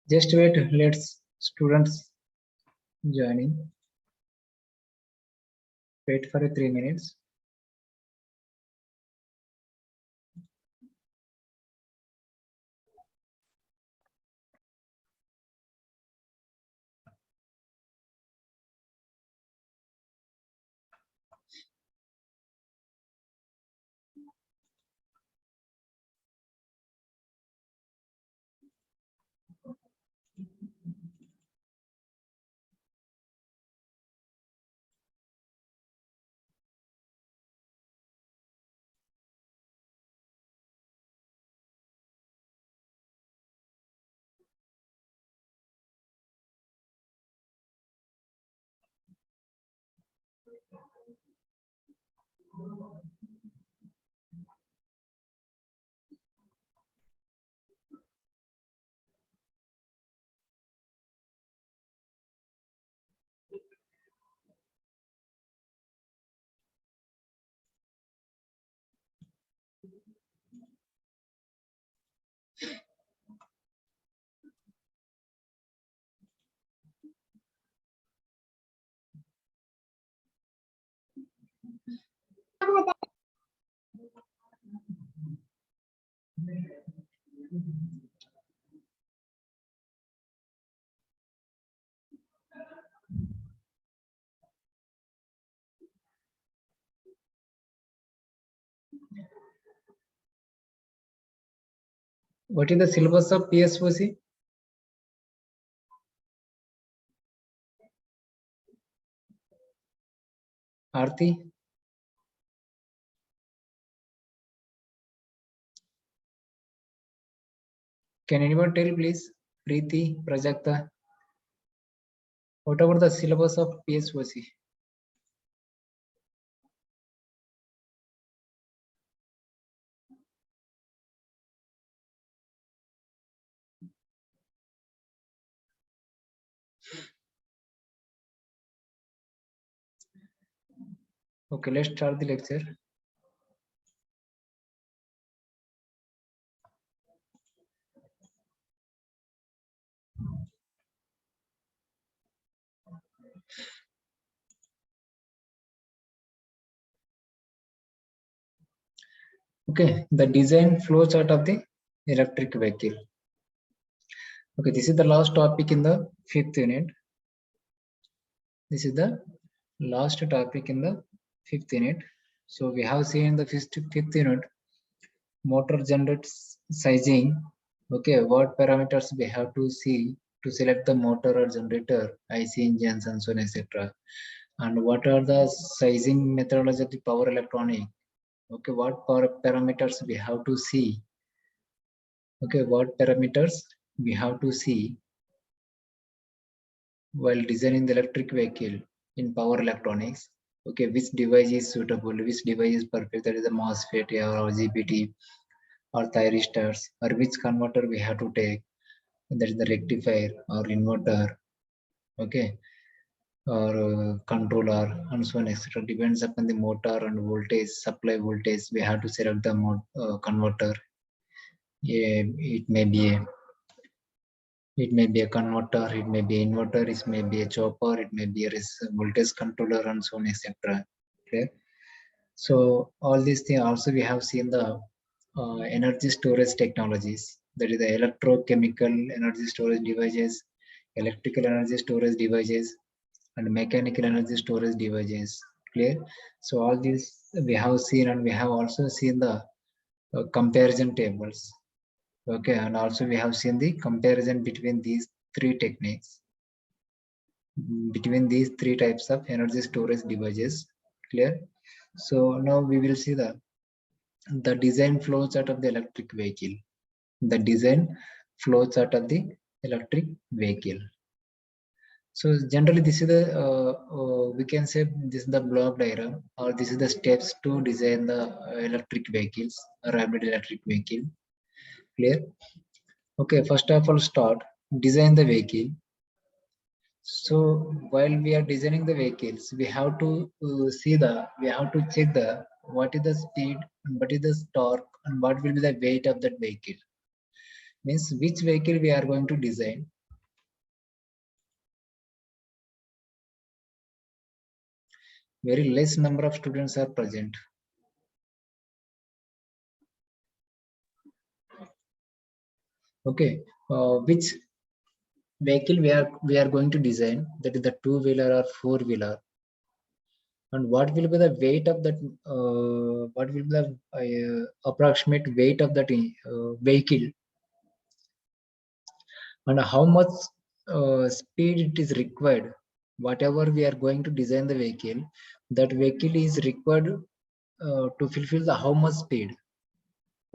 Just wait, let's students joining. Wait for 3 minutes. What is the syllabus of PSOC? Aarti? Can anyone tell please? Preeti, Prajakta? What about the syllabus of PSOC? Okay, let's start the lecture. Okay, the design flow chart of the electric vehicle. Okay, this is the last topic in the 5th unit. This is the last topic in the 5th unit. So we have seen in the 5th unit motor generates sizing. Okay, what parameters we have to see to select the motor or generator, IC engines and so on, etc. And what are the sizing methodology of the power electronic? Okay, what parameters we have to see? Okay, what parameters we have to see while designing the electric vehicle in power electronics? Okay, which device is suitable, which device is perfect, that is the MOSFET or GPT or thyristors, or which converter we have to take, that is the rectifier or inverter, okay, or controller and so on, etc. Depends upon the motor and voltage, supply voltage, we have to select the converter. Yeah, it may be a converter, it may be inverter, it may be a chopper, it may be a voltage controller and so on, etc. Okay. So all these things also we have seen the energy storage technologies, that is the electrochemical energy storage devices, electrical energy storage devices, and mechanical energy storage devices. Clear? So all these we have seen, and we have also seen the comparison tables. Okay, and also we have seen the comparison between these three techniques, between these three types of energy storage devices. Clear? So now we will see the design flow chart of the electric vehicle. The design flow chart of the electric vehicle. So generally this is the we can say this is the block diagram, or this is the steps to design the electric vehicles or hybrid electric vehicle. Clear? Okay, first of all, start design the vehicle. So while we are designing the vehicles, we have to we have to check the what is the speed, and what is the torque, and what will be the weight of that vehicle. Means which vehicle we are going to design, very less number of students are present. Okay, which vehicle we are going to design, that is the two-wheeler or four-wheeler, and what will be the weight of that, what will be the approximate weight of that vehicle, and how much speed it is required. Whatever we are going to design the vehicle, that vehicle is required to fulfill the how much speed.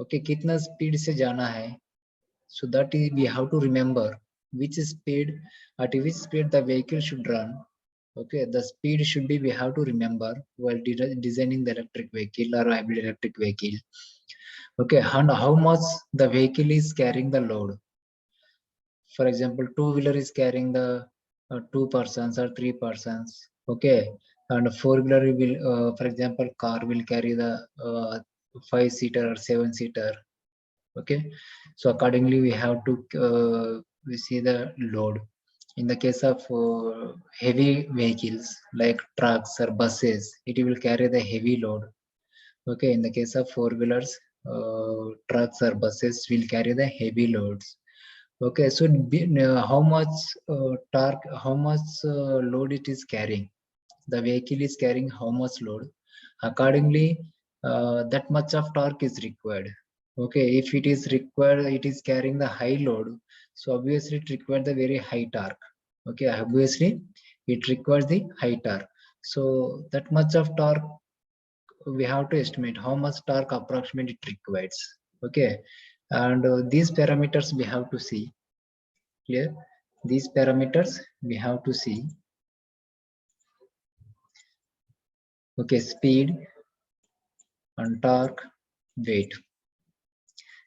Okay, kitna speed se jana hai. So that is, we have to remember which speed, at which speed the vehicle should run. Okay, the speed should be, we have to remember while designing the electric vehicle or hybrid electric vehicle. Okay, and how much the vehicle is carrying the load. For example, two-wheeler is carrying the two persons or three persons. Okay, and four-wheeler will, for example, car will carry the five-seater or seven-seater. Okay, so accordingly we have to we see the load. In the case of heavy vehicles like trucks or buses, it will carry the heavy load. Okay, in the case of four-wheelers, trucks or buses will carry the heavy loads. Okay, so how much torque, how much load it is carrying, the vehicle is carrying how much load, accordingly that much of torque is required. Okay, if it is required, it is carrying the high load, so obviously it requires the very high torque. Okay, obviously it requires the high torque, so that much of torque we have to estimate how much torque approximate it requires. Okay, and these parameters we have to see. Clear? These parameters we have to see. Okay, speed and torque, weight.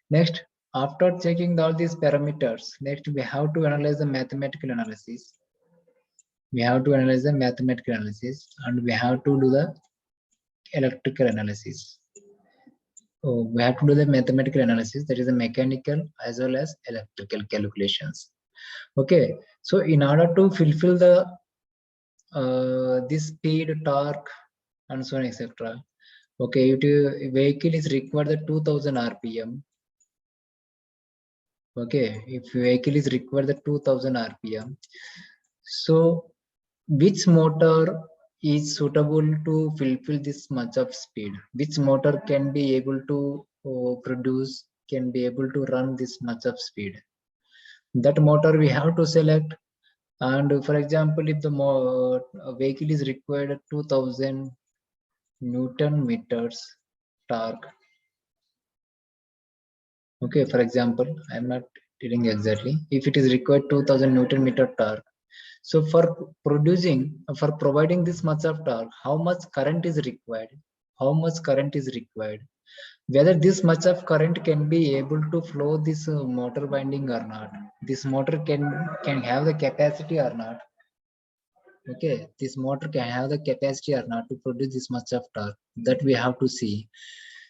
Next, after checking all these parameters, next we have to analyze the mathematical analysis. We have to analyze the mathematical analysis, and we have to do the electrical analysis. Oh, we have to do the mathematical analysis, that is the mechanical as well as electrical calculations. Okay, so in order to fulfill the this speed, torque, and so on, etc. Okay, if vehicle is required the 2000 rpm. Okay, if vehicle is required the 2000 rpm, so which motor is suitable to fulfill this much of speed? Which motor can be able to produce, can be able to run this much of speed? That motor we have to select. And for example, if the vehicle is required 2000 Newton meters torque. Okay, for example, I'm not telling exactly. If it is required 2000 Newton meter torque, so for providing this much of torque, how much current is required? How much current is required? Whether this much of current can be able to flow this motor winding or not? This motor can have the capacity or not? Okay, this motor can have the capacity or not to produce this much of torque, that we have to see.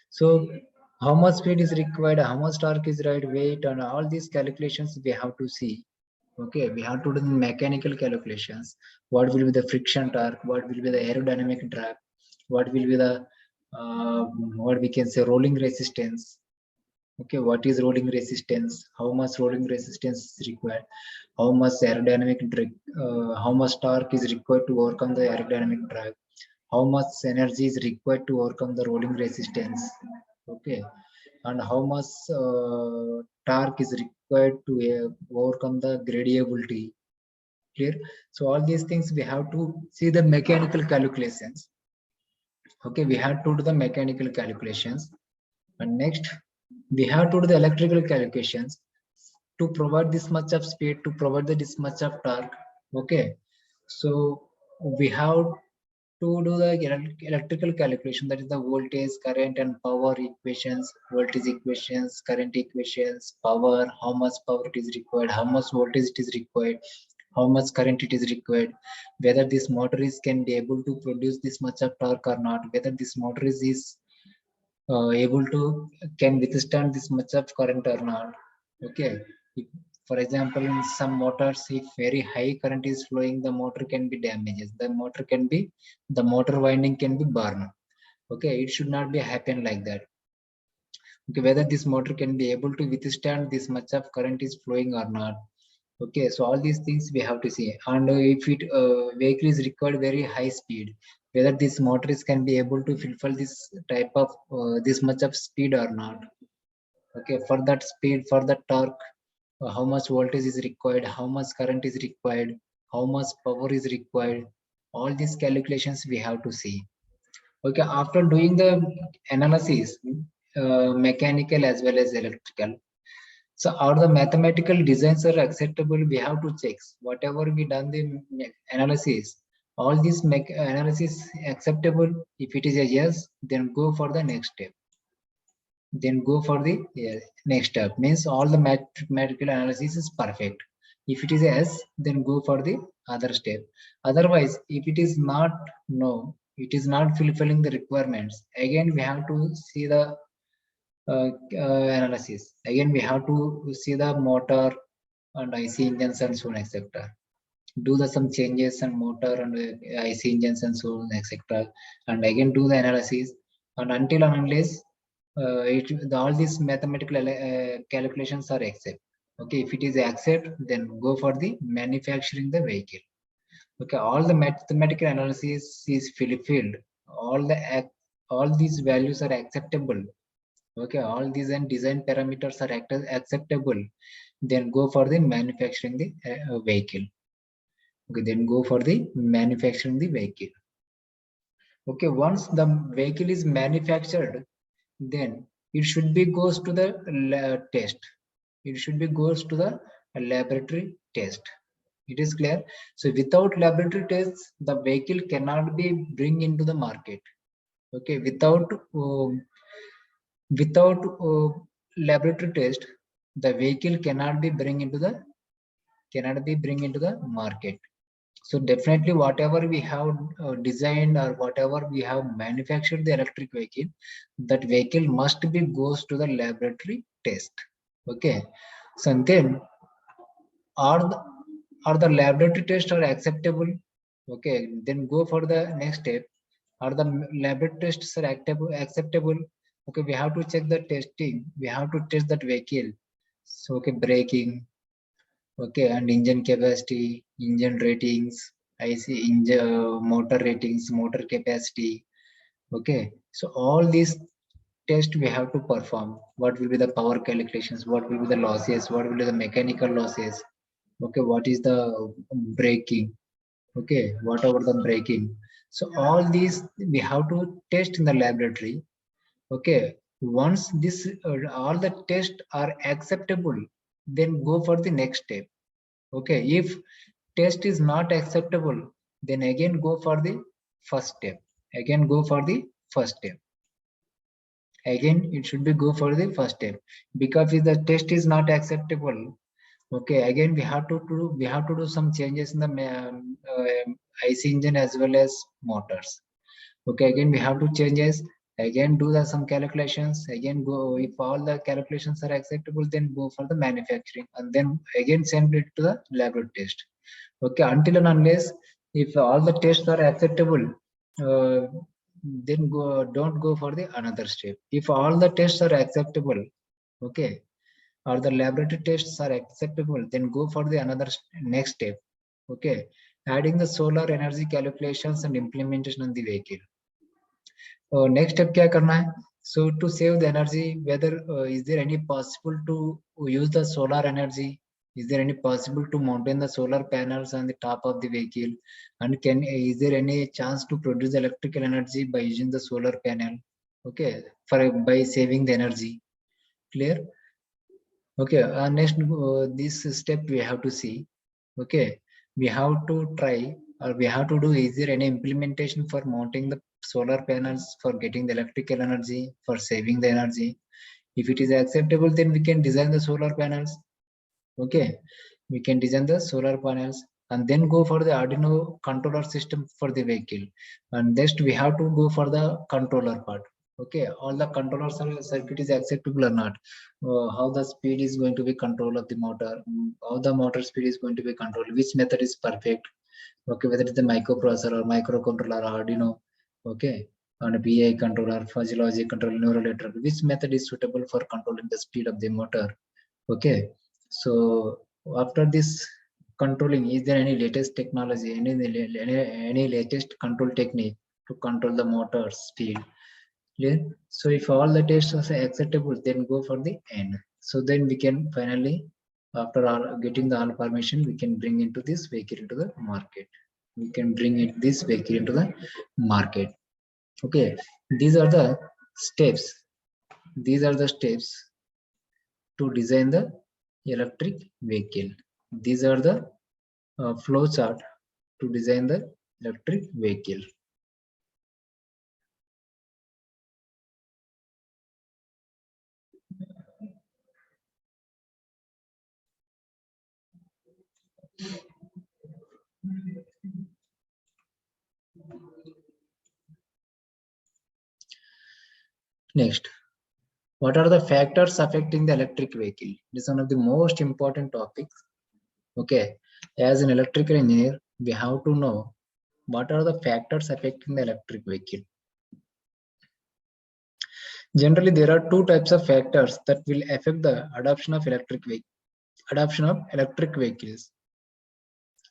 So how much speed is required, how much torque is right, weight, and all these calculations we have to see. Okay, we have to do the mechanical calculations. What will be the friction torque? What will be the aerodynamic drag? What will be the what we can say rolling resistance? Okay, what is rolling resistance? How much rolling resistance is required? How much aerodynamic drag? How much torque is required to overcome the aerodynamic drag? How much energy is required to overcome the rolling resistance? Okay, and how much torque is required to overcome the gradability? Clear? So all these things we have to see the mechanical calculations. Okay, we have to do the mechanical calculations, and next we have to do the electrical calculations to provide this much of speed, to provide this much of torque. Okay, so we have to do the electrical calculation, that is the voltage, current, and power equations, voltage equations, current equations, power, how much power it is required, how much voltage it is required, how much current it is required, whether this motor can be able to produce this much of torque or not, whether this motor is able to can withstand this much of current or not. Okay, For example, in some motors, if very high current is flowing, the motor can be damaged, the motor winding can be burned. Okay, it should not be happen like that. Okay, whether this motor can be able to withstand this much of current is flowing or not. Okay, so all these things we have to see. And if it vehicle is required very high speed, whether this motors can be able to fulfill this type of this much of speed or not. Okay, for that speed, for the torque, how much voltage is required, how much current is required, how much power is required. All these calculations we have to see. Okay, after doing the analysis, mechanical as well as electrical. So are the mathematical designs are acceptable? We have to check whatever we done the analysis. All this analysis acceptable. If it is a yes, then go for the next step. Then go for the next step. Means all the mathematical analysis is perfect. If it is yes, then go for the other step. Otherwise, if it is not no, it is not fulfilling the requirements. Again, we have to see the analysis. Again, we have to see the motor and IC engines and so on, etc. Do the some changes and motor and IC engines and so on, etc. And again do the analysis. And until and unless all these mathematical calculations are accept. Okay, if it is accept, then go for the manufacturing the vehicle. Okay, all the mathematical analysis is fulfilled. All these values are acceptable. Okay, all these and design parameters are acceptable, then go for the manufacturing the vehicle. Okay, then go for the manufacturing the vehicle. Okay, once the vehicle is manufactured, then it should be goes to the test. It should be goes to the laboratory test. It is clear. So without laboratory tests, the vehicle cannot be bring into the market. Okay, without laboratory test, the vehicle cannot be bring into the market. So definitely whatever we have designed or whatever we have manufactured the electric vehicle, that vehicle must be goes to the laboratory test. Okay, so then are the laboratory tests are acceptable? Okay, then go for the next step. Are the laboratory tests are acceptable? Okay, we have to check the testing. We have to test that vehicle. So okay, braking. Okay, and engine capacity, engine ratings, IC engine motor ratings, motor capacity. Okay, so all these tests we have to perform. What will be the power calculations? What will be the losses? What will be the mechanical losses? Okay, what is the braking? Okay, whatever the braking. So all these we have to test in the laboratory. Okay, once this all the tests are acceptable, then go for the next step. Okay, if test is not acceptable, then again go for the first step. Again go for the first step. Again it should be go for the first step, because if the test is not acceptable, okay, again we have to do some changes in the IC engine as well as motors. Okay, again we have to changes, again do the some calculations, again go, if all the calculations are acceptable, then go for the manufacturing, and then again send it to the laboratory test. Okay, until and unless if all the tests are acceptable, then don't go for the another step. If all the tests are acceptable, okay, or the laboratory tests are acceptable, then go for the another next step. Okay, adding the solar energy calculations and implementation on the vehicle. Next step क्या करना है? So to save the energy, whether is there any possible to use the solar energy? Is there any possible to maintain the solar panels on the top of the vehicle? And is there any chance to produce electrical energy by using the solar panel? Okay, by saving the energy. Clear? Okay, next this step we have to see. Okay, we have to try, or we have to do, is there any implementation for mounting the solar panels for getting the electrical energy, for saving the energy? If it is acceptable, then we can design the solar panels. Okay, we can design the solar panels and then go for the Arduino controller system for the vehicle. And next we have to go for the controller part. Okay, all the controller circuit is acceptable or not, how the speed is going to be control of the motor, how the motor speed is going to be controlled, which method is perfect. Okay, whether it's the microprocessor or microcontroller or Arduino, okay, and a PI controller, fuzzy logic controller, neural network, which method is suitable for controlling the speed of the motor. Okay, so after this controlling, is there any latest technology, any latest control technique to control the motor speed? Clear? So if all the tests are acceptable, then go for the end. So then we can finally, after all, getting the all permission, we can bring into this vehicle into the market. We can bring it this vehicle into the market. Okay, these are the steps. These are the steps to design the electric vehicle. These are the flow chart to design the electric vehicle. Next, what are the factors affecting the electric vehicle? This is one of the most important topics. Okay, as an electrical engineer, we have to know what are the factors affecting the electric vehicle. Generally, there are two types of factors that will affect the adoption of electric vehicles.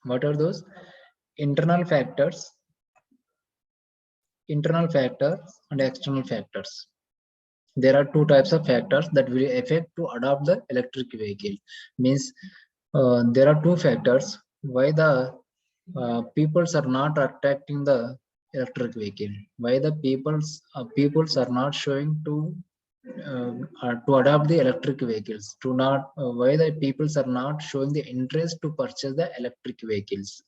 What are those? Internal factors and external factors. There are two types of factors that will affect to adopt the electric vehicle. Means there are two factors why the peoples are not attracting the electric vehicle, why the peoples are not showing to adopt the electric vehicles, to not why the peoples are not showing the interest to purchase the electric vehicles.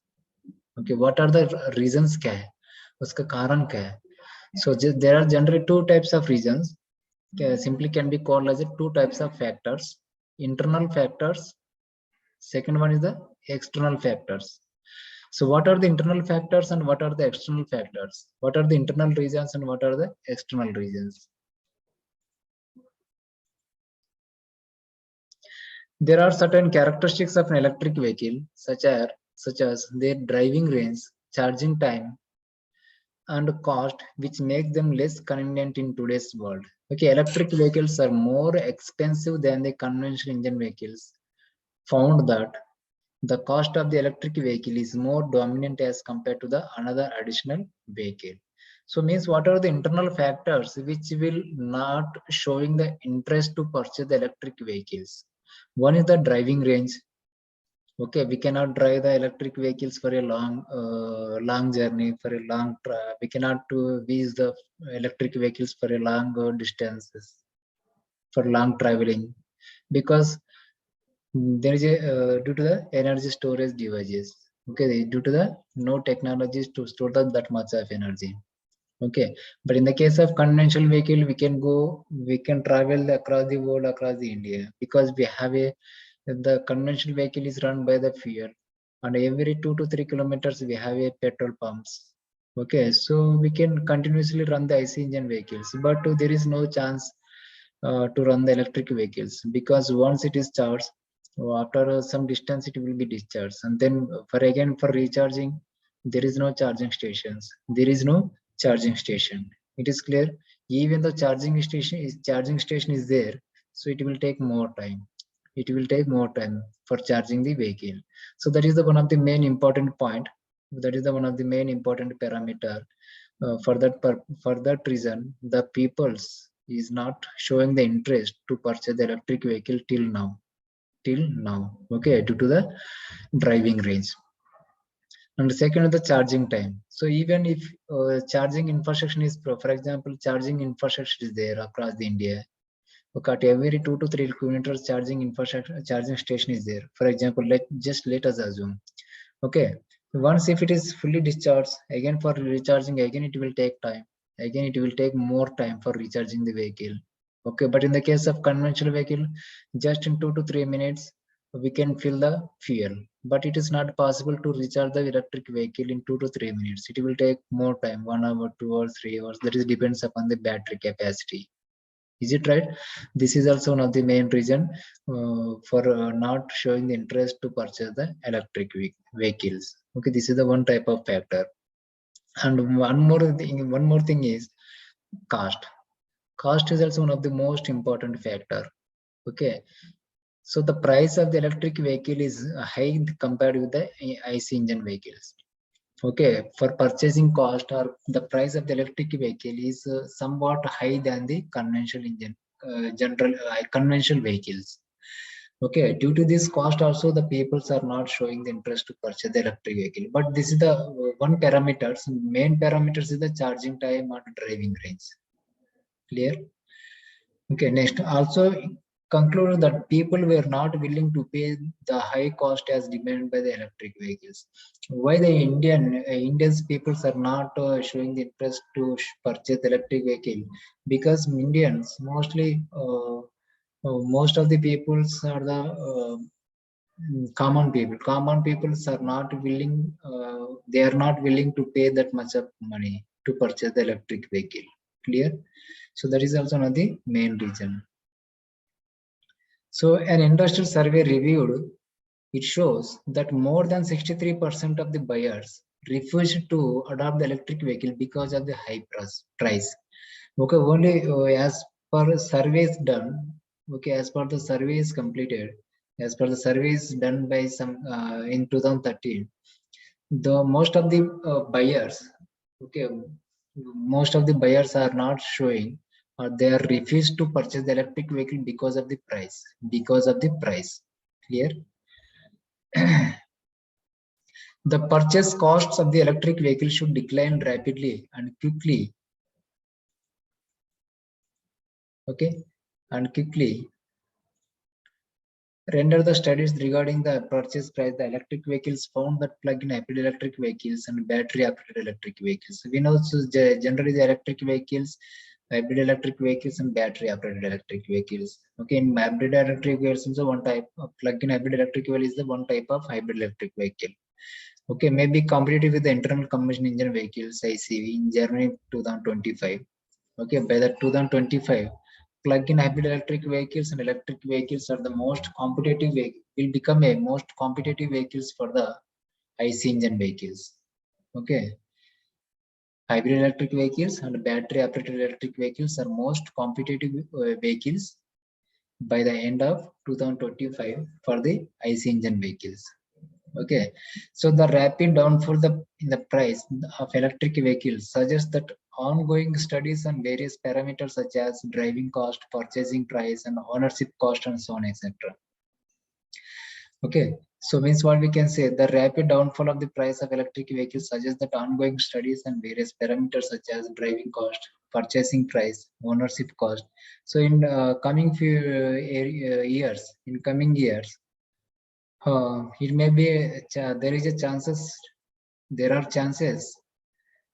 Okay, what are the reasons क्या है, उसका कारण क्या है? So there are generally two types of reasons, simply can be called as two types of factors: internal factors, second one is the external factors. So what are the internal factors and what are the external factors? What are the internal reasons and what are the external reasons? There are certain characteristics of an electric vehicle, such as their driving range, charging time, and cost, which make them less convenient in today's world. Okay, electric vehicles are more expensive than the conventional engine vehicles. Found that the cost of the electric vehicle is more dominant as compared to the another additional vehicle. So means what are the internal factors which will not showing the interest to purchase the electric vehicles? One is the driving range. Okay, we cannot drive the electric vehicles for a long journey, for a we cannot use the electric vehicles for a long distances, for long traveling, because there is a due to the energy storage devices. Okay, due to the no technologies to store that much of energy. Okay, but in the case of conventional vehicle, we can travel across the world, across the India, because we have the conventional vehicle is run by the fuel, and every 2 to 3 kilometers we have a petrol pumps. Okay, so we can continuously run the IC engine vehicles, but there is no chance to run the electric vehicles, because once it is charged, after some distance it will be discharged, and then for recharging, there is no charging stations. It is clear. Even the charging station is there, so it will take more time. It will take more time for charging the vehicle. So that is the one of the main important point. That is the one of the main important parameter. For that reason, the peoples is not showing the interest to purchase the electric vehicle till now. Okay, due to the driving range. And second is the charging time. So even if charging infrastructure is, for example, charging infrastructure is there across the India. Okay, at every 2 to 3 kilometers, charging station is there. For example, let us assume. Okay, once if it is fully discharged, again for recharging, again it will take time. Again it will take more time for recharging the vehicle. Okay, but in the case of conventional vehicle, just in 2 to 3 minutes, we can fill the fuel, but it is not possible to recharge the electric vehicle in 2 to 3 minutes. It will take more time, 1 hour, 2 hours, 3 hours. That is depends upon the battery capacity. Is it right? This is also one of the main reason for not showing the interest to purchase the electric vehicles. Okay, this is the one type of factor. And one more thing is cost. Cost is also one of the most important factor. Okay, so the price of the electric vehicle is high compared with the IC engine vehicles. Okay, for purchasing cost or the price of the electric vehicle is somewhat high than the conventional engine, conventional vehicles. Okay, due to this cost also the peoples are not showing the interest to purchase the electric vehicle. But this is the one parameters. Main parameters is the charging time or driving range. Clear? Okay, next also concluded that people were not willing to pay the high cost as demanded by the electric vehicles. Why the Indians peoples are not showing the interest to purchase electric vehicle? Because Indians mostly most of the peoples are the common people. Common peoples are not willing. They are not willing to pay that much of money to purchase the electric vehicle. Clear? So that is also another main reason. So an industrial survey reviewed, it shows that more than 63% of the buyers refused to adopt the electric vehicle because of the high price. Okay, only as per surveys done, okay, as per the surveys completed, as per the surveys done by some in 2013, the most of the buyers, okay, most of the buyers are not showing or they are refused to purchase the electric vehicle because of the price. Because of the price. Clear? The purchase costs of the electric vehicle should decline rapidly and quickly. Okay, and quickly render the studies regarding the purchase price. The electric vehicles found that plug-in hybrid electric vehicles and battery-operated electric vehicles. We know so generally the electric vehicles, hybrid electric vehicles, and battery-operated electric vehicles. Okay, in hybrid electric vehicles, also one type of plug-in hybrid electric vehicle is the one type of hybrid electric vehicle. Okay, maybe competitive with the internal combustion engine vehicles ICV in Germany 2025. Okay, by the 2025, plug-in hybrid electric vehicles and electric vehicles are the most competitive will become a most competitive vehicles for the IC engine vehicles. Okay, hybrid electric vehicles and battery operated electric vehicles are most competitive vehicles by the end of 2025 for the IC engine vehicles. Okay, so the rapid downfall in the price of electric vehicles suggests that ongoing studies on various parameters such as driving cost, purchasing price, and ownership cost, and so on, etc. Okay, so means what we can say, the rapid downfall of the price of electric vehicles suggests that ongoing studies on various parameters such as driving cost, purchasing price, ownership cost. So in coming few years, it may be there is a chances, there are chances,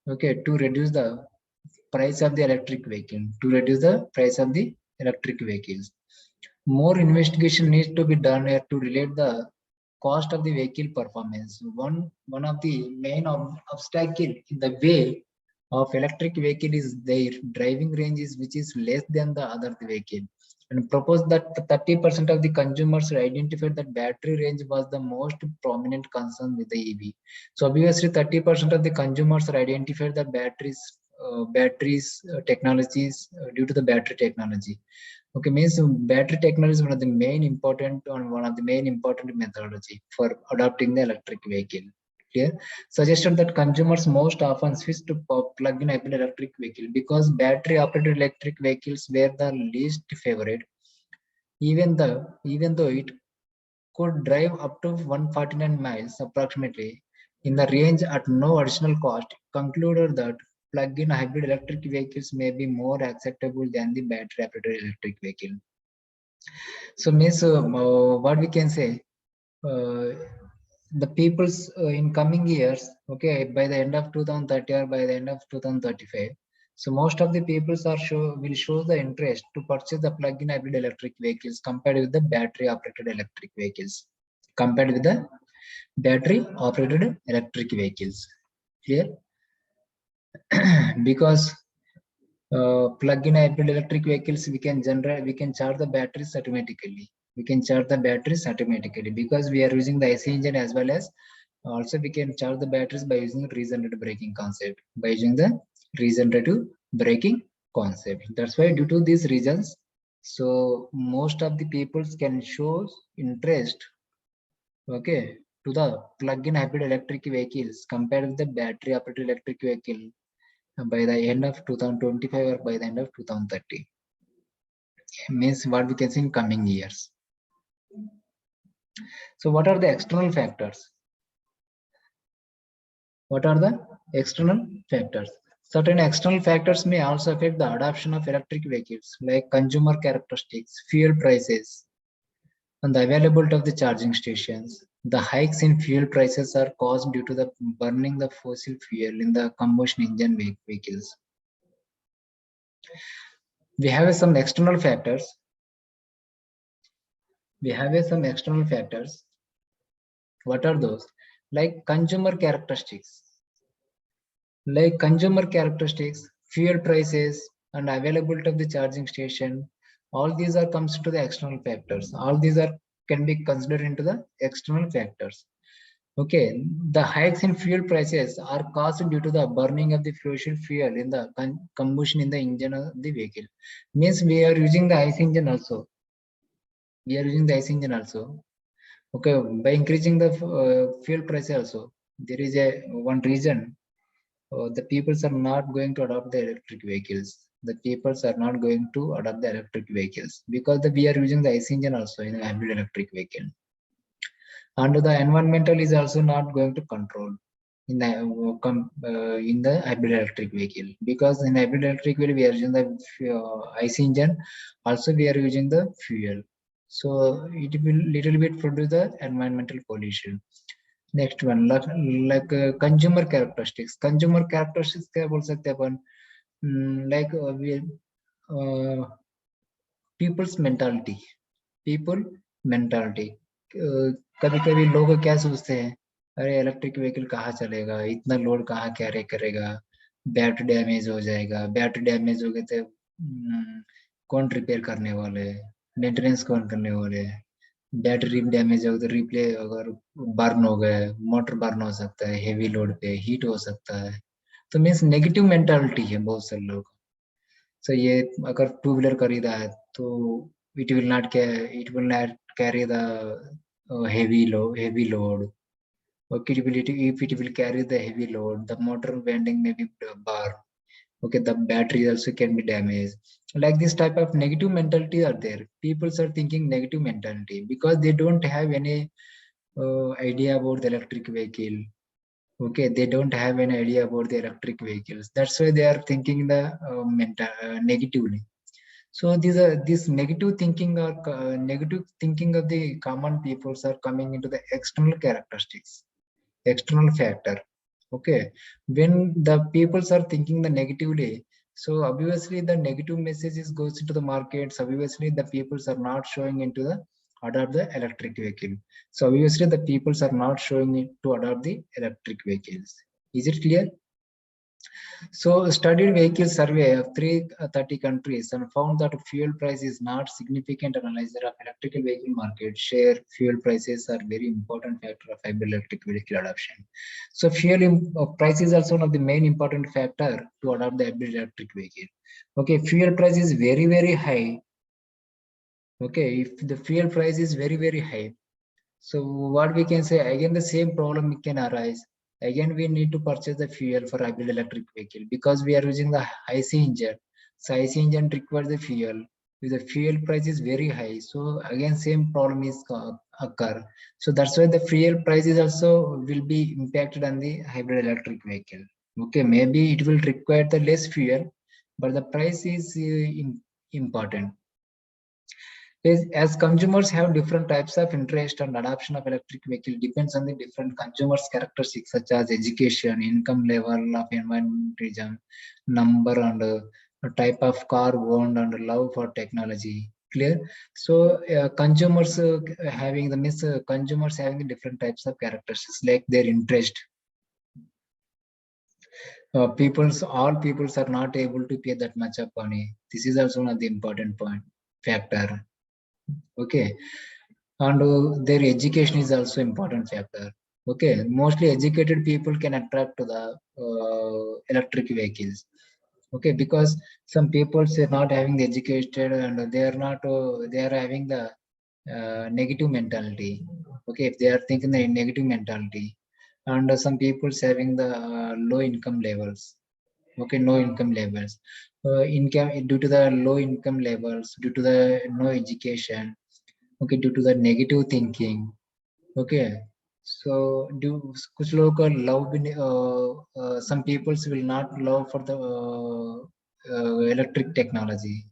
okay, to reduce the price of the electric vehicle, to reduce the price of the electric vehicles. More investigation needs to be done here to relate the cost of the vehicle performance. One of the main obstacle in the way of electric vehicle is their driving ranges, which is less than the other vehicle, and proposed that 30% of the consumers identified that battery range was the most prominent concern with the EV. So obviously 30% of the consumers are identified that batteries technologies due to the battery technology. Okay, means battery technology is one of the main important methodology for adopting the electric vehicle. Clear? Suggested that consumers most often switch to plug-in hybrid electric vehicle because battery-operated electric vehicles were the least favorite, even though it could drive up to 149 miles approximately in the range at no additional cost. Concluded that plug-in hybrid electric vehicles may be more acceptable than the battery-operated electric vehicle. So means what we can say, the people's in coming years, okay, by the end of 2030 or by the end of 2035, So most of the people will show the interest to purchase the plug-in hybrid electric vehicles compared with the battery operated electric vehicles. Compared with the battery operated electric vehicles. Clear? Because plug-in hybrid electric vehicles, we can charge the batteries automatically. We can charge the batteries automatically because we are using the IC engine, as well as also we can charge the batteries by using regenerative braking concept. By using the regenerative braking concept. That's why, due to these reasons, so most of the people can show interest, okay, to the plug-in hybrid electric vehicles compared with the battery operated electric vehicle by the end of 2025 or by the end of 2030. Means what we can see in coming years. So what are the external factors? What are the external factors? Certain external factors may also affect the adoption of electric vehicles, like consumer characteristics, fuel prices, and the availability of the charging stations. The hikes in fuel prices are caused due to the burning the fossil fuel in the combustion engine vehicles. We have some external factors. What are those? Like consumer characteristics. Fuel prices, and availability of the charging station. All these are comes to the external factors. All these are can be considered into the external factors. Okay, the hikes in fuel prices are caused due to the burning of the fossil fuel in the combustion in the engine of the vehicle. Means we are using the ICE engine also. Okay, by increasing the fuel price also, there is one reason. The peoples are not going to adopt the electric vehicles. Because we are using the ICE engine also in a hybrid electric vehicle. And the environmental is also not going to control in the hybrid electric vehicle, because in hybrid electric vehicle we are using the IC engine, also we are using the fuel, so it will little bit produce the environmental pollution. Next one, like consumer characteristics क्या बोल सकते हैं अपन, like people's mentality. कभी कभी लोग क्या सोचते हैं, अरे इलेक्ट्रिक व्हीकल कहाँ चलेगा, इतना लोड कहाँ कैरी करेगा, बैटरी डैमेज हो जाएगा, बैटरी डैमेज हो गए तो कौन रिपेयर करने वाले, मेंटेनेंस कौन करने वाले, बैटरी डैमेज हो तो रिप्ले अगर बर्न हो गए, मोटर बर्न हो सकता है, हेवी लोड पे हीट हो सकता है, तो मीन्स नेगेटिव मेंटालिटी है बहुत सारे लोग। सो ये अगर टू व्हीलर खरीदा है तो it will not carry the heavy load. Okay, if it will carry the heavy load, the motor winding may be bar. Okay, the battery also can be damaged. Like this type of negative mentality are there. People are thinking negative mentality because they don't have any idea about the electric vehicle. Okay, they don't have any idea about the electric vehicles. That's why they are thinking the negatively. So this negative thinking or negative thinking of the common peoples are coming into the external characteristics, external factor. Okay, when the peoples are thinking the negatively, so obviously the negative messages goes into the markets. Obviously the peoples are not showing into the adopt the electric vehicle. So obviously the peoples are not showing it to adopt the electric vehicles. Is it clear? So, studied vehicle survey of 330 countries and found that fuel price is not significant analyzer of electrical vehicle market share. Fuel prices are very important factor of hybrid electric vehicle adoption. So, fuel price is also one of the main important factor to adopt the hybrid electric vehicle. Okay, fuel price is very high. Okay, if the fuel price is very high, so what we can say, again the same problem can arise. Again, we need to purchase the fuel for hybrid electric vehicle because we are using the IC engine. So IC engine requires the fuel. If the fuel price is very high, so again same problem is occur. So that's why the fuel prices also will be impacted on the hybrid electric vehicle. Okay, maybe it will require the less fuel, but the price is important. As consumers have different types of interest and adoption of electric vehicle depends on the different consumers characteristics such as education, income level of environmentalism, number and type of car owned and love for technology. Clear? So consumers having the consumers having the different types of characteristics like their interest. All peoples are not able to pay that much of money. This is also one of the important point factor. Okay, and their education is also important factor. Okay, mostly educated people can attract to the electric vehicles. Okay, because some people are not having the educated and they are not they are having the negative mentality. Okay, if they are thinking the negative mentality, and some people having the low income levels. Okay, no income levels, income due to the low income levels, due to the no education. Okay, due to the negative thinking. Okay, so do कुछ लोगों का love भी some peoples will not love for the electric technology.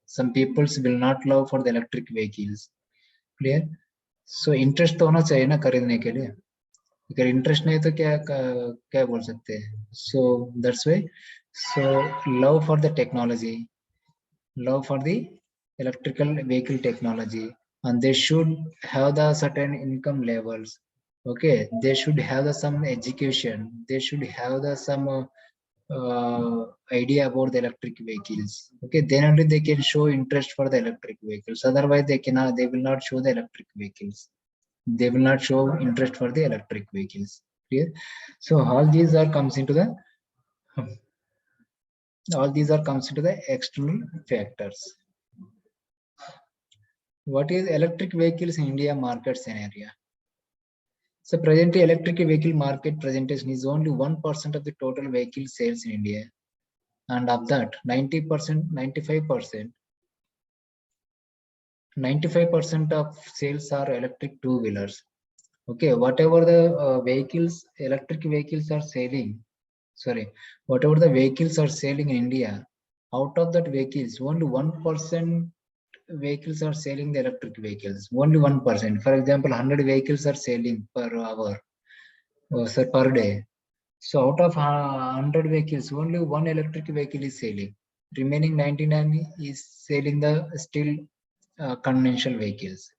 Some peoples will not love for the electric vehicles. Clear? So interest तो होना चाहिए ना खरीदने के लिए. अगर इंटरेस्ट नहीं तो क्या बोल सकते हैं. So that's why. So love for the technology, love for the electrical vehicle technology, and they should have the certain income levels. Okay, they should have the some education, they should have the some idea about the electric vehicles. Okay, then only they can show interest for the electric vehicles, otherwise they will not show the electric vehicles, they will not show interest for the electric vehicles. Clear? So all these are comes into the external factors. What is electric vehicles in India market scenario? So presently electric vehicle market presentation is only 1% of the total vehicle sales in India. And of that 90%, 95% of sales are electric two-wheelers. Okay, whatever the electric vehicles are selling, whatever the vehicles are selling in India, out of that vehicles, only 1% vehicles are selling the electric vehicles. Only 1%. For example, 100 vehicles are selling per hour, per day. So out of 100 vehicles, only one electric vehicle is selling. Remaining 99 is selling the still conventional vehicles.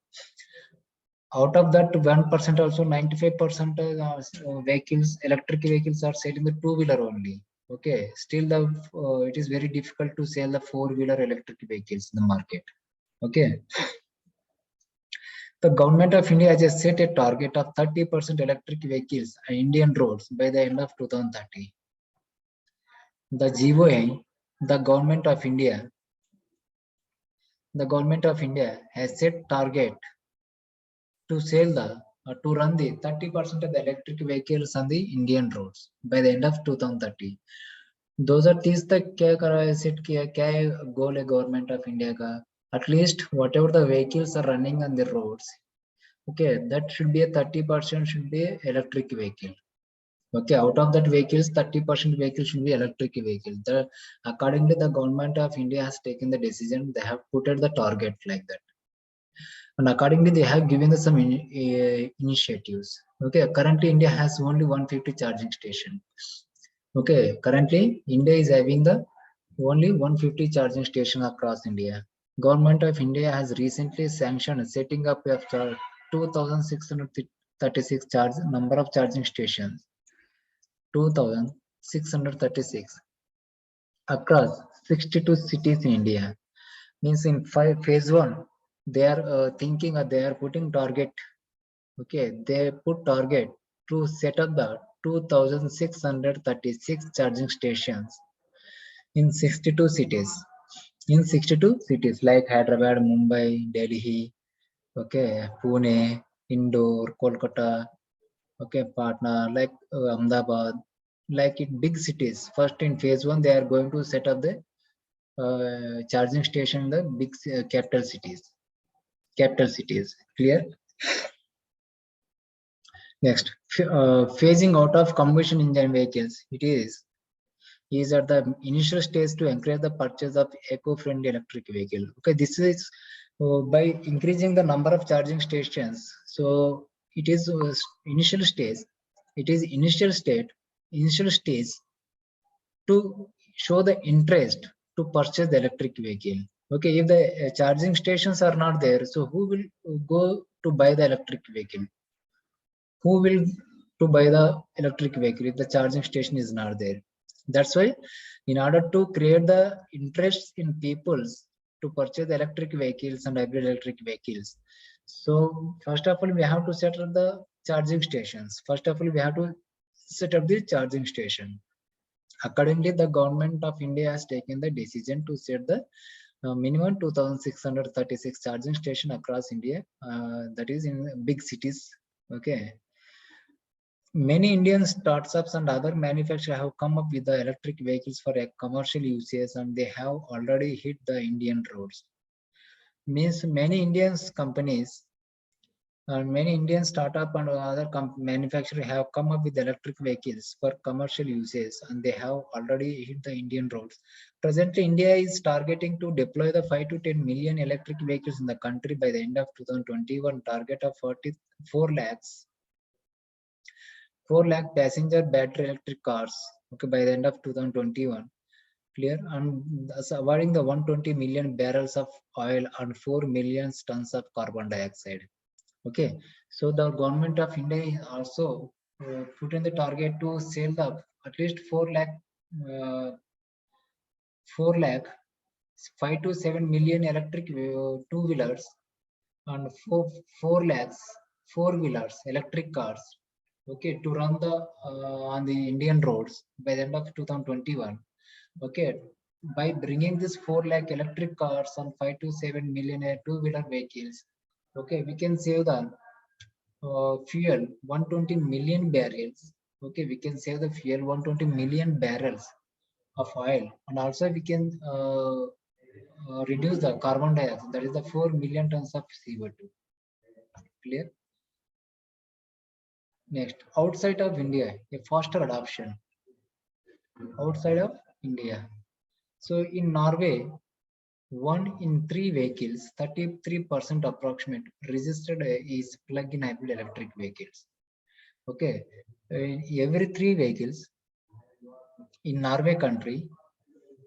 Out of that 1% also 95% vehicles, electric vehicles are selling the two-wheeler only. Okay, still it is very difficult to sell the four-wheeler electric vehicles in the market. Okay. The government of India has set a target of 30% electric vehicles on Indian roads by the end of 2030. The GOA, the government of India has set target to run the 30% of the electric vehicles on the Indian roads by the end of 2030. 2030 तक क्या करा है set किया, क्या गोल है government of India का? At least whatever the vehicles are running on the roads, okay, that should be a 30% should be electric vehicle. Okay, out of that vehicles, 30% vehicles should be electric vehicle. Accordingly, the government of India has taken the decision. They have put at the target like that, and accordingly, they have given some initiatives. Okay, currently India has only 150 charging station. Okay, currently India is having the only 150 charging station across India. Government of India has recently sanctioned setting up of 2,636 number of charging stations. 2,636 across 62 cities in India. Means in phase 1, they are thinking they are putting target. Okay, they put target to set up the 2,636 charging stations in 62 cities. In 62 cities like Hyderabad, Mumbai, Delhi, okay, Pune, Indore, Kolkata, okay, Patna, like Ahmedabad, like in big cities. First in phase 1, they are going to set up the charging station in the big capital cities. Clear? Next, phasing out of combustion engine vehicles. It is at the initial stage to encourage the purchase of eco-friendly electric vehicle. Okay, this is by increasing the number of charging stations. So it is initial stage. It is initial stage to show the interest to purchase the electric vehicle. Okay, if the charging stations are not there, so who will go to buy the electric vehicle? Who will to buy the electric vehicle if the charging station is not there? That's why, in order to create the interest in peoples to purchase the electric vehicles and hybrid electric vehicles, so first of all we have to set up the charging stations. First of all we have to set up the charging station. Accordingly, the government of India has taken the decision to set the minimum 2,636 charging station across India, that is in big cities. Okay, many Indian startups and other manufacturers have come up with the electric vehicles for a commercial uses, and they have already hit the Indian roads. Means many Indian companies and many Indian startup and other manufacturers have come up with electric vehicles for commercial uses, and they have already hit the Indian roads. Presently, India is targeting to deploy the 5 to 10 million electric vehicles in the country by the end of 2021. Target of 44 lakhs 4 lakh passenger battery electric cars, okay, by the end of 2021. Clear, and thus avoiding the 120 million barrels of oil and 4 million tons of carbon dioxide. Okay, so the government of India is also put in the target to sell the at least 4 lakh 5 to 7 million electric two-wheelers and 4 lakhs four-wheelers electric cars, okay, to run the on the Indian roads by the end of 2021. Okay, by bringing this 4 lakh electric cars and 5 to 7 million two-wheeler vehicles, okay, we can save the fuel 120 million barrels. Okay, we can save the fuel 120 million barrels of oil, and also we can reduce the carbon dioxide, that is the 4 million tons of CO2. Clear. Next, outside of India, a faster adoption outside of India. So in Norway, 1 in 3 vehicles, 33% approximate registered is plug-in hybrid electric vehicles. Okay, every 3 vehicles in Norway country.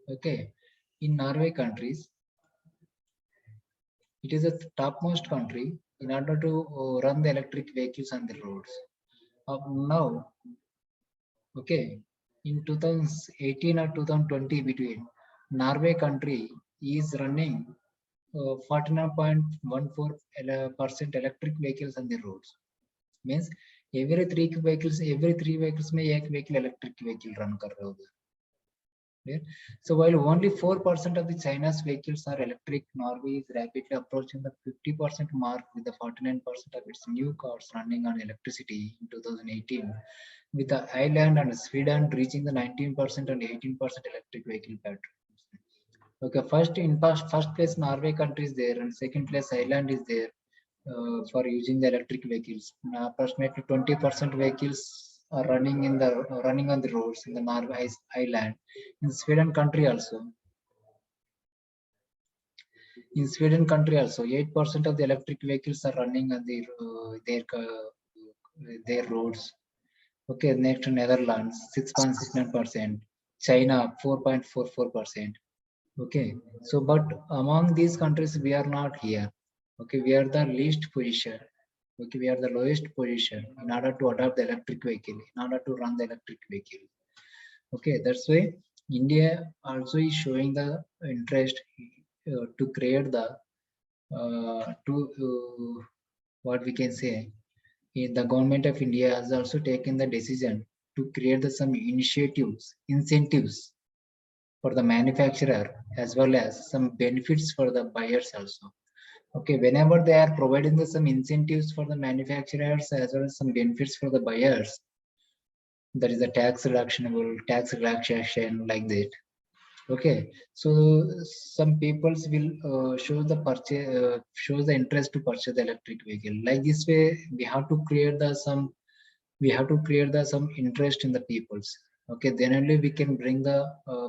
Okay, in Norway countries, it is a topmost country in order to run the electric vehicles on the roads. Now, okay, in 2018 or 2020 between, Norway country is running 49.14% electric vehicles on the roads. Means every 3 vehicles में एक vehicle electric vehicle run कर रहे होगा. So while only 4% of the China's vehicles are electric, Norway is rapidly approaching the 50% mark with the 49% of its new cars running on electricity in 2018, with the Ireland and Sweden reaching the 19% and 18% electric vehicle battery. Okay, first place Norway country is there, and second place Ireland is there for using the electric vehicles. Approximately 20% vehicles are running on the roads in the Norway Island. In Sweden country also, 8% of the electric vehicles are running on their roads. Okay, next Netherlands 6.69%, China 4.44%. Okay, so but among these countries we are not here. Okay, we are the least position. Okay, we are the lowest position in order to adopt the electric vehicle, in order to run the electric vehicle. Okay, that's why India also is showing the interest to create the what we can say. The government of India has also taken the decision to create some incentives for the manufacturer, as well as some benefits for the buyers also. Okay, whenever they are providing some incentives for the manufacturers as well as some benefits for the buyers, there is a tax relaxation like that. Okay, so some peoples will show the interest to purchase the electric vehicle. Like this way, we have to create some interest in the peoples. Okay, then only we can bring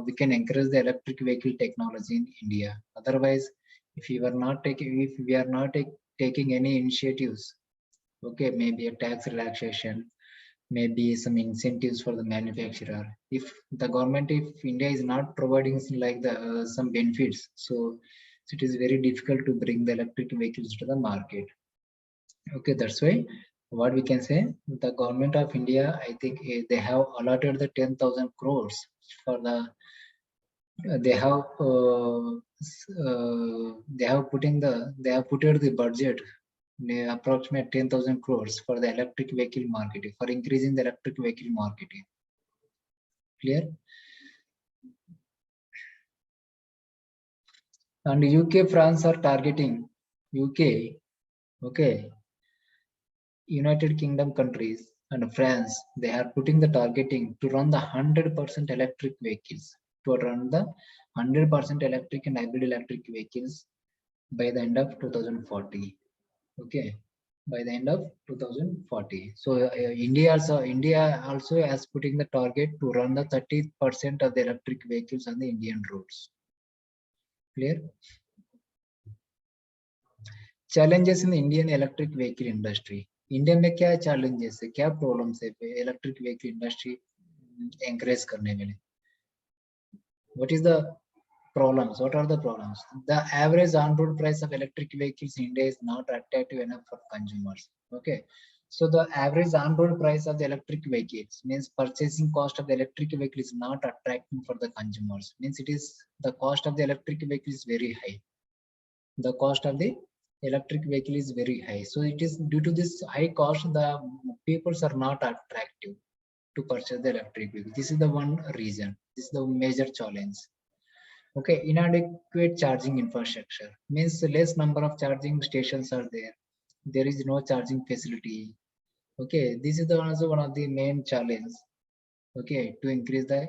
we can encourage the electric vehicle technology in India. Otherwise, If we are not taking any initiatives, okay, maybe a tax relaxation, maybe some incentives for the manufacturer. If the government, if India is not providing like the some benefits, so it is very difficult to bring the electric vehicles to the market. Okay, that's why what we can say, the government of India, I think they have allotted the 10,000 crores for the they have put the budget approximate 10,000 crores for the electric vehicle marketing, for increasing the electric vehicle marketing. Clear? And UK, France are targeting UK, okay, United Kingdom countries and France, they are putting the targeting to run the 100% electric vehicles, to run the 100% electric and hybrid electric vehicles by the end of 2040. Okay, by the end of 2040. So India also has putting the target to run the 30% of the electric vehicles on the Indian roads. Clear? Challenges in the Indian electric vehicle industry. India में क्या challenges है, क्या problems है electric vehicle industry encourage करने में? What is the problems? What are the problems? The average on-road price of electric vehicles in India is not attractive enough for consumers. Okay, so the average on-road price of the electric vehicles means purchasing cost of the electric vehicle is not attractive for the consumers. Means it is the cost of the electric vehicle is very high. The cost of the electric vehicle is very high. So it is due to this high cost, the peoples are not attractive to purchase the electric vehicle. This is the one reason. This is the major challenge. Okay, inadequate charging infrastructure means less number of charging stations are there. There is no charging facility. Okay, this is also one of the main challenge. Okay, to increase the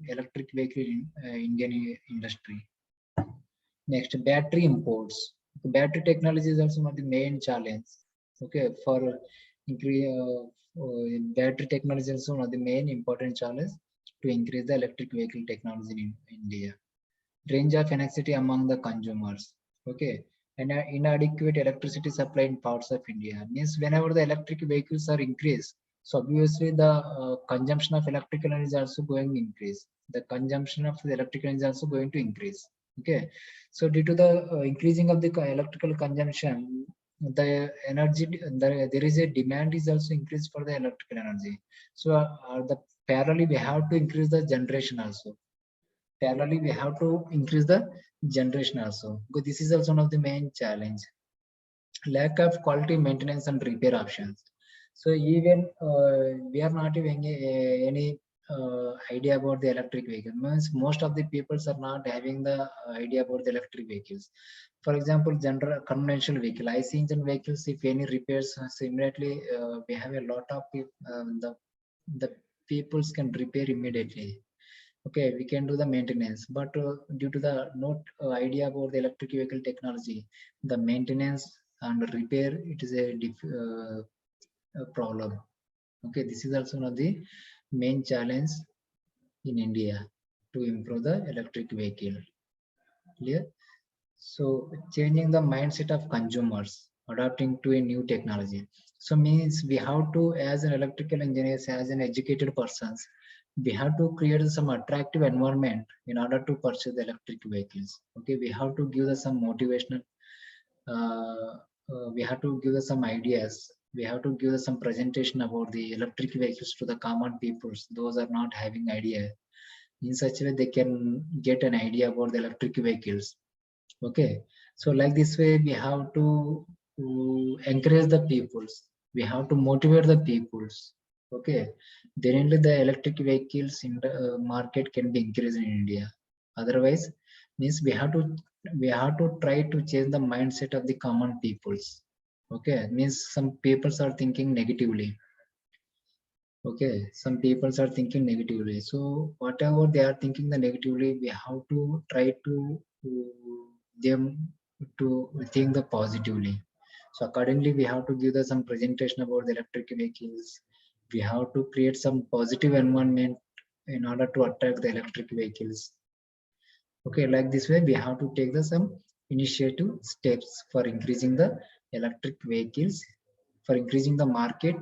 electric vehicle in Indian industry. Next, battery imports. The battery technology is also one of the main challenge. Okay, for increase battery technology is also one of the main important challenge to increase the electric vehicle technology in India. Range of electricity among the consumers. Okay, and inadequate electricity supply in parts of India means whenever the electric vehicles are increased, so obviously the consumption of electrical energy is also going to increase. The consumption of the electrical energy is also going to increase. Okay, so due to the increasing of the electrical consumption, the energy there is a demand is also increased for the electrical energy. So the parallelly we have to increase the generation also. Parallelly we have to increase the generation also, because this is also one of the main challenge. Lack of quality maintenance and repair options. So even we are not having any idea about the electric vehicle. Means most of the peoples are not having the idea about the electric vehicles. For example, general conventional vehicle, IC engine vehicles, if any repairs, so immediately we have a lot of the peoples can repair immediately. Okay, we can do the maintenance, but due to the not idea about the electric vehicle technology, the maintenance and repair, it is a problem. Okay, this is also one of the main challenge in India to improve the electric vehicle. Clear? So changing the mindset of consumers, adapting to a new technology. So means we have to, as an electrical engineer, as an educated persons, we have to create some attractive environment in order to purchase the electric vehicles. Okay, we have to give us some motivational, we have to give us some ideas. We have to give us some presentation about the electric vehicles to the common peoples. Those are not having idea. In such a way, they can get an idea about the electric vehicles. Okay, so like this way, we have to encourage the peoples. We have to motivate the peoples. Okay, then only the electric vehicles in the market can be increased in India. Otherwise, means we have to try to change the mindset of the common peoples. Okay, means some peoples are thinking negatively. Okay, some peoples are thinking negatively. So whatever they are thinking the negatively, we have to try to them to think the positively. So accordingly, we have to give them some presentation about the electric vehicles. We have to create some positive environment in order to attract the electric vehicles. Okay, like this way, we have to take the some initiative steps for increasing the electric vehicles, for increasing the market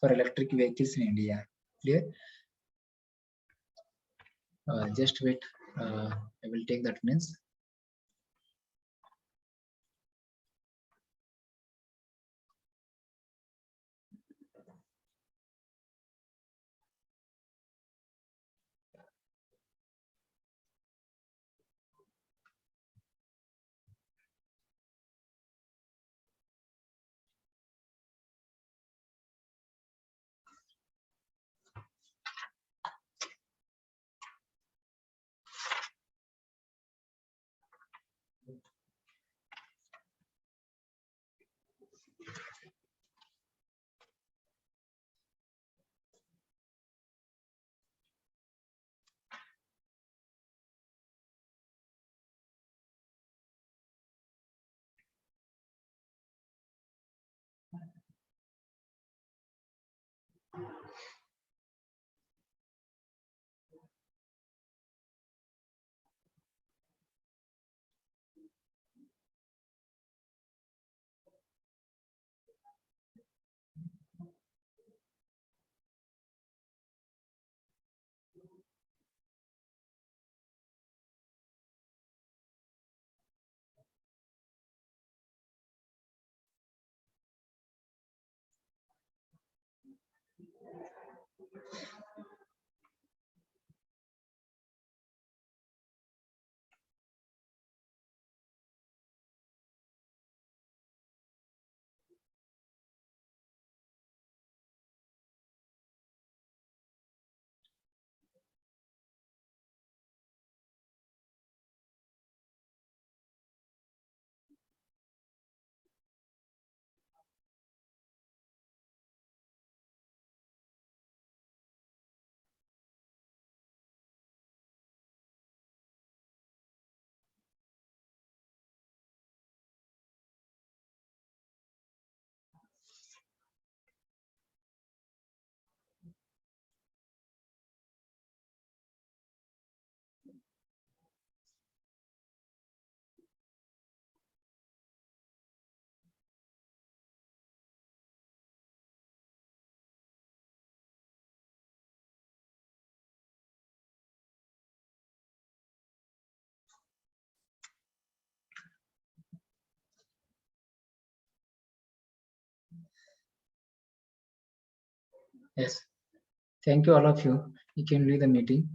for electric vehicles in India. Clear? Just wait. I will take that means. Yes. Thank you, all of you. You can leave the meeting.